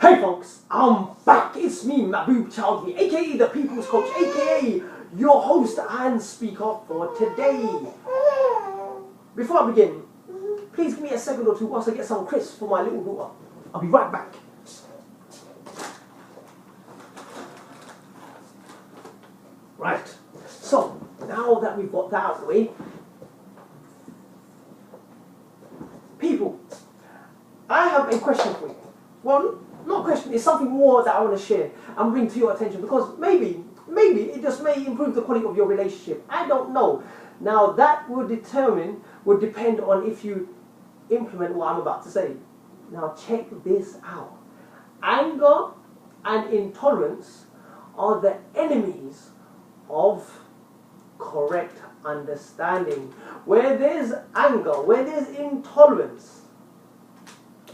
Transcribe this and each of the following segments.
Hey folks, I'm back. It's me, Mahbub Chowdhury, aka the People's Coach, aka your host and speaker for today. Before I begin, please give me a second or two whilst I get some crisps for my little daughter. I'll be right back. Right, so now that we've got that out of the way, people, I have a question for you. Well, not a question, it's something more that I want to share and bring to your attention, because maybe it just may improve the quality of your relationship. I don't know. Now that would depend on if you implement what I'm about to say. Now check this out. Anger and intolerance are the enemies of correct understanding. Where there's anger, where there's intolerance,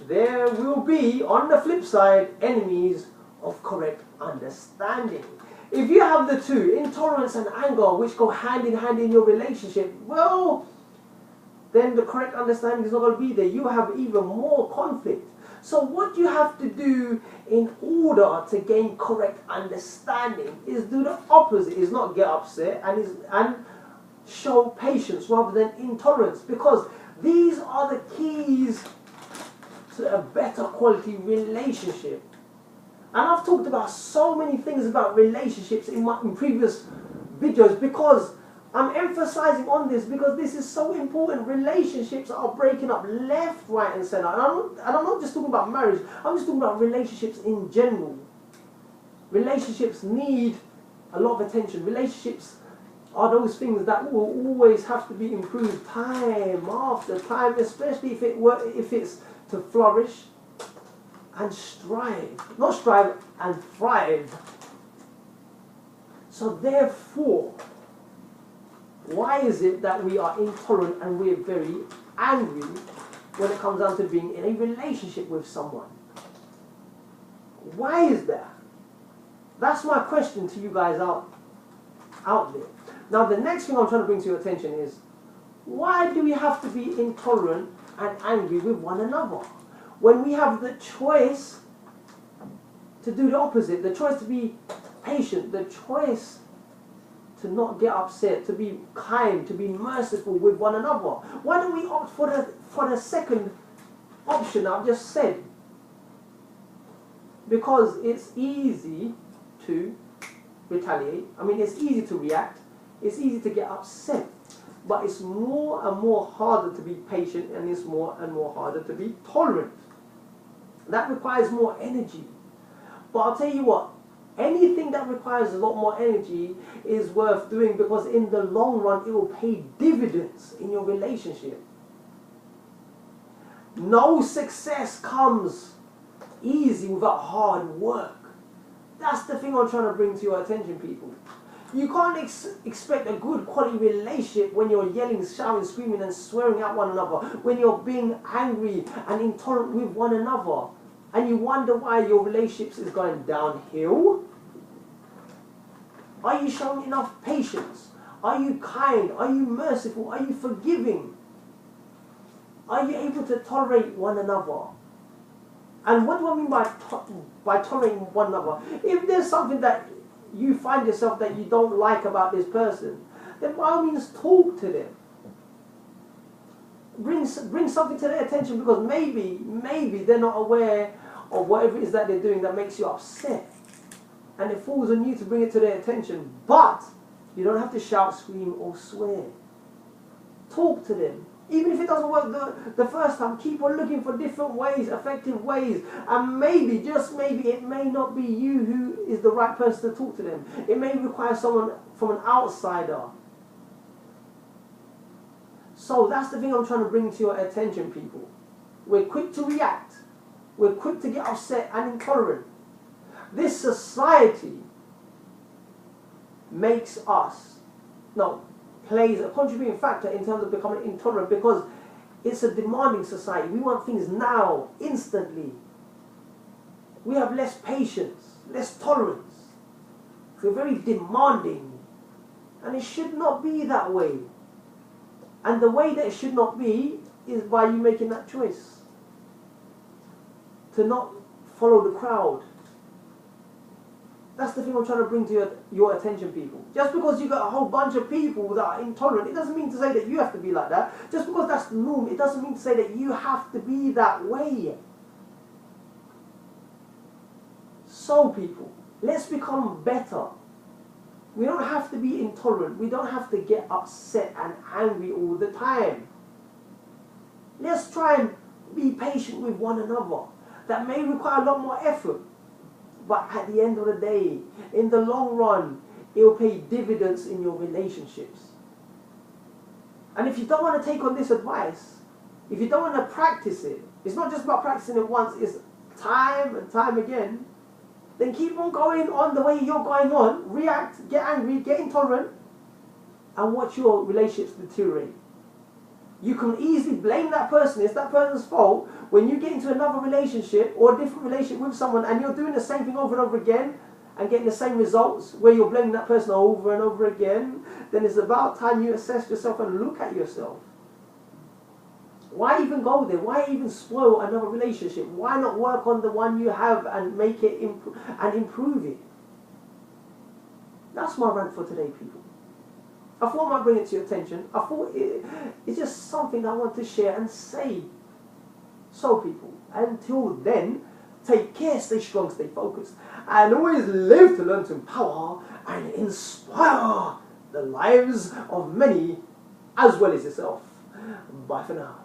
there will be, on the flip side, enemies of correct understanding. If you have the two, intolerance and anger, which go hand in hand in your relationship, well, then the correct understanding is not going to be there. You have even more conflict. So what you have to do in order to gain correct understanding is do the opposite, is not get upset and show patience rather than intolerance, because these are the keys to a better quality relationship. And I've talked about so many things about relationships in previous videos, because I'm emphasizing on this because this is so important. Relationships are breaking up left, right and center. And I'm not just talking about marriage, I'm just talking about relationships in general. Relationships need a lot of attention. Relationships are those things that will always have to be improved time after time, especially if it's to flourish and strive. Not strive, and thrive. So therefore, why is it that we are intolerant and we're very angry when it comes down to being in a relationship with someone? Why is that? That's my question to you guys out there. Now the next thing I'm trying to bring to your attention is, why do we have to be intolerant and angry with one another when we have the choice to do the opposite, the choice to be patient, the choice to not get upset, to be kind, to be merciful with one another? Why don't we opt for the second option I've just said? Because it's easy to retaliate. I mean, it's easy to react. It's easy to get upset. But it's more and more harder to be patient, and it's more and more harder to be tolerant. That requires more energy. But I'll tell you what, anything that requires a lot more energy is worth doing, because in the long run it will pay dividends in your relationship. No success comes easy without hard work. That's the thing I'm trying to bring to your attention, people. You can't expect a good quality relationship when you're yelling, shouting, screaming and swearing at one another, when you're being angry and intolerant with one another, and you wonder why your relationship is going downhill. Are you showing enough patience? Are you kind? Are you merciful? Are you forgiving? Are you able to tolerate one another? And what do I mean by tolerating one another? If there's something that you find yourself that you don't like about this person, then by all means talk to them. Bring something to their attention, because maybe they're not aware of whatever it is that they're doing that makes you upset. And it falls on you to bring it to their attention. But you don't have to shout, scream or swear. Talk to them. Even if it doesn't work the first time, keep on looking for different ways, effective ways. And maybe, just maybe, it may not be you who is the right person to talk to them. It may require someone from an outsider. So that's the thing I'm trying to bring to your attention, people. We're quick to react. We're quick to get upset and intolerant. This society plays a contributing factor in terms of becoming intolerant, because it's a demanding society. We want things now, instantly. We have less patience, less tolerance. We're very demanding. And it should not be that way. And the way that it should not be is by you making that choice to not follow the crowd. That's the thing I'm trying to bring to your attention, people. Just because you got a whole bunch of people that are intolerant, it doesn't mean to say that you have to be like that. Just because that's the norm, it doesn't mean to say that you have to be that way. So, people, let's become better. We don't have to be intolerant. We don't have to get upset and angry all the time. Let's try and be patient with one another. That may require a lot more effort. But at the end of the day, in the long run, it will pay dividends in your relationships. And if you don't want to take on this advice, if you don't want to practice it, it's not just about practicing it once, it's time and time again, then keep on going on the way you're going on, react, get angry, get intolerant, and watch your relationships deteriorate. You can easily blame that person. It's that person's fault. When you get into another relationship or a different relationship with someone and you're doing the same thing over and over again and getting the same results where you're blaming that person over and over again, then it's about time you assess yourself and look at yourself. Why even go there? Why even spoil another relationship? Why not work on the one you have and make it and improve it? That's my rant for today, people. I thought I might bring it to your attention. I thought it's just something I want to share and say. So, people, until then, take care, stay strong, stay focused, and always live to learn to empower and inspire the lives of many as well as yourself. Bye for now.